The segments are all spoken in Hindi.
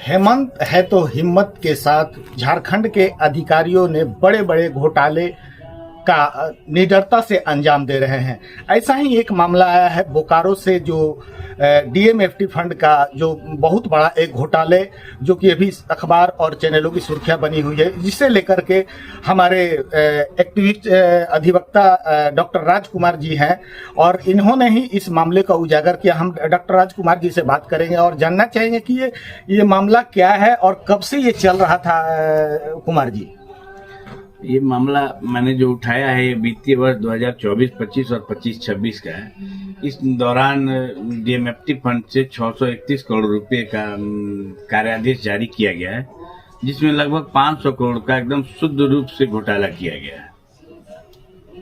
हेमंत है तो हिम्मत के साथ झारखंड के अधिकारियों ने बड़े बड़े घोटाले का निडरता से अंजाम दे रहे हैं। ऐसा ही एक मामला आया है बोकारो से, जो डीएमएफटी फंड का जो बहुत बड़ा एक घोटाले, जो कि अभी अखबार और चैनलों की सुर्खियां बनी हुई है, जिसे लेकर के हमारे एक्टिविस्ट अधिवक्ता डॉक्टर राजकुमार जी हैं और इन्होंने ही इस मामले का उजागर किया। हम डॉक्टर राजकुमार जी से बात करेंगे और जानना चाहेंगे कि ये मामला क्या है और कब से ये चल रहा था। कुमार जी, ये मामला मैंने जो उठाया है ये वित्तीय वर्ष 2024-25 और 25-26 का है। इस दौरान डीएमएफटी फंड से 631 करोड़ रुपए का कार्यादेश जारी किया गया है, जिसमें लगभग 500 करोड़ का एकदम शुद्ध रूप से घोटाला किया गया है।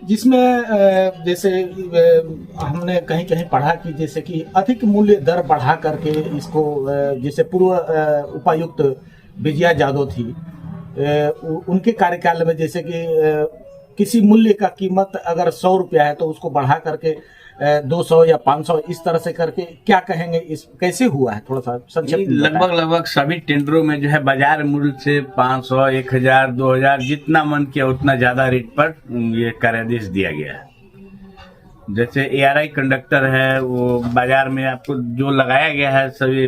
जिसमें जैसे हमने कहीं कहीं पढ़ा कि जैसे कि अधिक मूल्य दर बढ़ा करके इसको, जैसे पूर्व उपायुक्त विजया यादव थी, उनके कार्यकाल में जैसे कि किसी मूल्य का कीमत अगर 100 रुपया है तो उसको बढ़ा करके 200 या 500 इस तरह से करके, क्या कहेंगे इस कैसे हुआ है, थोड़ा सा संक्षिप्त। लगभग सभी टेंडरों में जो है बाजार मूल्य से 500, 1000, 2000 जितना मन किया उतना ज्यादा रेट पर ये कार्यादेश दिया गया है। जैसे एआरआई कंडक्टर है, वो बाजार में आपको जो लगाया गया है, सभी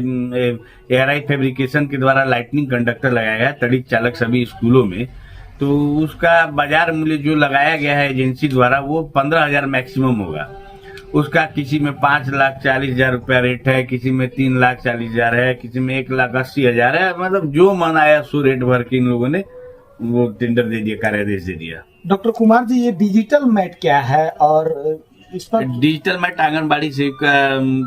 एआरआई फैब्रिकेशन के द्वारा लाइटनिंग कंडक्टर लगाया गया है तड़िक चालक सभी स्कूलों में, तो उसका बाजार मूल्य जो लगाया गया है एजेंसी द्वारा वो 15,000 मैक्सिमम होगा। उसका किसी में 5,40,000 रुपया रेट है, किसी में 3,40,000 है, किसी में 1,80,000 है। मतलब जो मन आया सो रेट भर के इन लोगों ने वो टेंडर दे दिया, कार्यादेश दे दिया। डॉक्टर कुमार जी, ये डिजिटल मैट क्या है और इस पर? डिजिटल मैट आंगनबाड़ी सेविका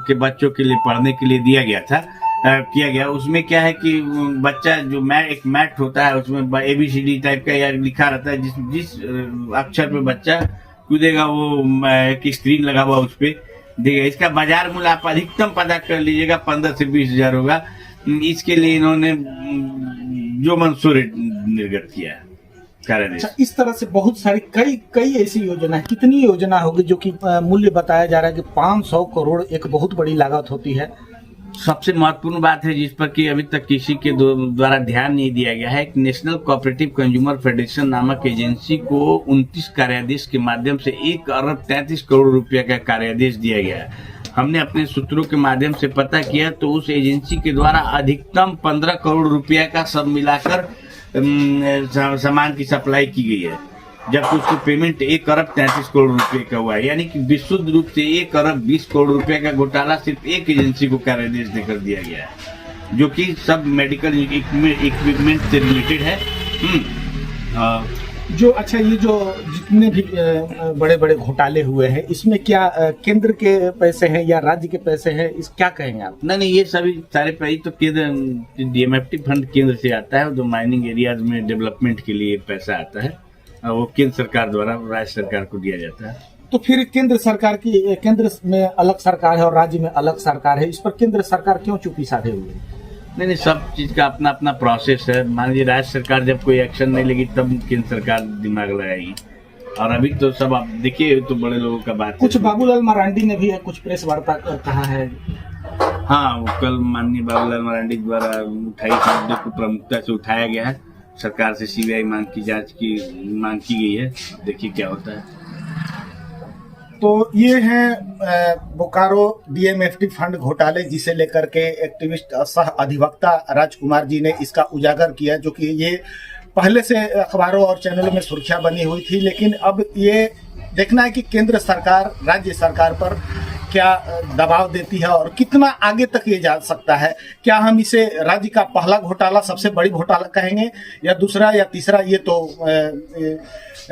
के बच्चों के लिए पढ़ने के लिए दिया गया था, किया गया। उसमें क्या है कि बच्चा जो एक मैट होता है उसमें ABCD टाइप का या लिखा रहता है, जिस अक्षर पे बच्चा कूदेगा वो एक स्क्रीन लगा हुआ उस पे देगा। इसका बाजार मूल्य आप अधिकतम पता कर लीजिएगा 15 से 20,000 होगा। इसके लिए इन्होंने जो मंसूर निर्गत किया है। अच्छा, इस तरह से बहुत सारी कई ऐसी योजना है। कितनी योजना होगी जो कि मूल्य बताया जा रहा है कि 500 करोड़ एक बहुत बड़ी लागत होती है। सबसे महत्वपूर्ण बात है जिस पर कि अभी तक किसी के द्वारा ध्यान नहीं दिया गया है, नेशनल कोऑपरेटिव कंज्यूमर फेडरेशन नामक एजेंसी को 29 कार्यादेश के माध्यम से 1,33 करोड़ रुपया का कार्यादेश दिया गया है। हमने अपने सूत्रों के माध्यम से पता किया तो उस एजेंसी के द्वारा अधिकतम 15 करोड़ रुपया का सब मिलाकर सामान की सप्लाई की गई है, जबकि उसको पेमेंट 1,33 करोड़ रुपए का हुआ है। यानी कि विशुद्ध रूप से 1,20 करोड़ रुपए का घोटाला सिर्फ एक एजेंसी को कार्यादेश देकर दिया गया है, जो कि सब मेडिकल इक्विपमेंट से रिलेटेड है। जो अच्छा, ये जो जितने भी बड़े बड़े घोटाले हुए हैं, इसमें क्या केंद्र के पैसे हैं या राज्य के पैसे हैं, इस क्या कहेंगे आप? नहीं, ये सभी सारे पैसे तो केंद्र डीएमएफटी फंड केंद्र से आता है, जो माइनिंग एरियाज में डेवलपमेंट के लिए पैसा आता है वो केंद्र सरकार द्वारा राज्य सरकार को दिया जाता है। तो फिर केंद्र में अलग सरकार है और राज्य में अलग सरकार है, इस पर केंद्र सरकार क्यों चुप्पी साधे हुए है? नहीं, सब चीज का अपना अपना प्रोसेस है। मान लीजिए राज्य सरकार जब कोई एक्शन नहीं लेगी तब केंद्र सरकार दिमाग लगाएगी, और अभी तो सब आप देखिए तो बड़े लोगों का बात कुछ बाबूलाल मरांडी ने भी कुछ प्रेस वार्ता कहा है। हाँ, वो कल माननीय बाबूलाल मरांडी द्वारा उठाई मुद्दे को प्रमुखता से उठाया गया है। सरकार से CBI जांच की मांग की गई है, देखिए क्या होता है। तो ये हैं बोकारो डीएमएफटी फंड घोटाले, जिसे लेकर के एक्टिविस्ट सह अधिवक्ता राजकुमार जी ने इसका उजागर किया, जो कि ये पहले से अखबारों और चैनलों में सुर्खियां बनी हुई थी। लेकिन अब ये देखना है कि केंद्र सरकार राज्य सरकार पर क्या दबाव देती है और कितना आगे तक ये जा सकता है। क्या हम इसे राज्य का पहला घोटाला, सबसे बड़ी घोटाला कहेंगे, या दूसरा या तीसरा? ये तो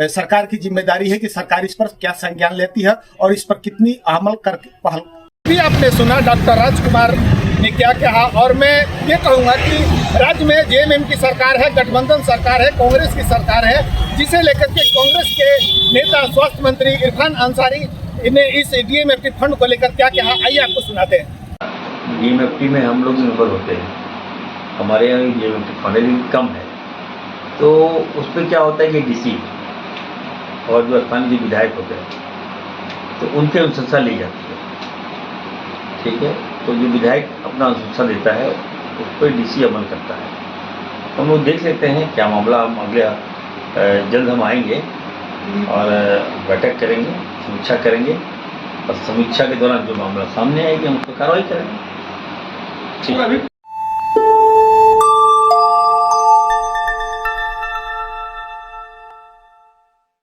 सरकार की जिम्मेदारी है कि सरकार इस पर क्या संज्ञान लेती है और इस पर कितनी अमल करके पहल। भी आपने सुना डॉक्टर राजकुमार ने क्या कहा, और मैं ये कहूँगा कि राज्य में जेएमएम की सरकार है, गठबंधन सरकार है, कांग्रेस की सरकार है, जिसे लेकर के कांग्रेस के नेता स्वास्थ्य मंत्री इरफान अंसारी ने इस डीएमएफटी फंड को लेकर क्या कहा, आइए आपको सुनाते हैं। डीएमएफटी में हम लोग मेंबर होते हैं, हमारे यहाँ डीएमएफटी फंड कम है, तो उस पर क्या होता है कि DC और जो स्थानीय विधायक होते हैं तो उनकी अनुशंसा ली जाती है। ठीक है, तो जो विधायक अपना अनुशंसा देता है उस पर डीसी अमल करता है। हम लोग देख लेते हैं क्या मामला, हम अगले जल्द हम आएंगे और बैठक करेंगे, समीक्षा करेंगे और समीक्षा के दौरान जो मामला सामने आएगी हम उस पर कार्रवाई करेंगे। सर, अभी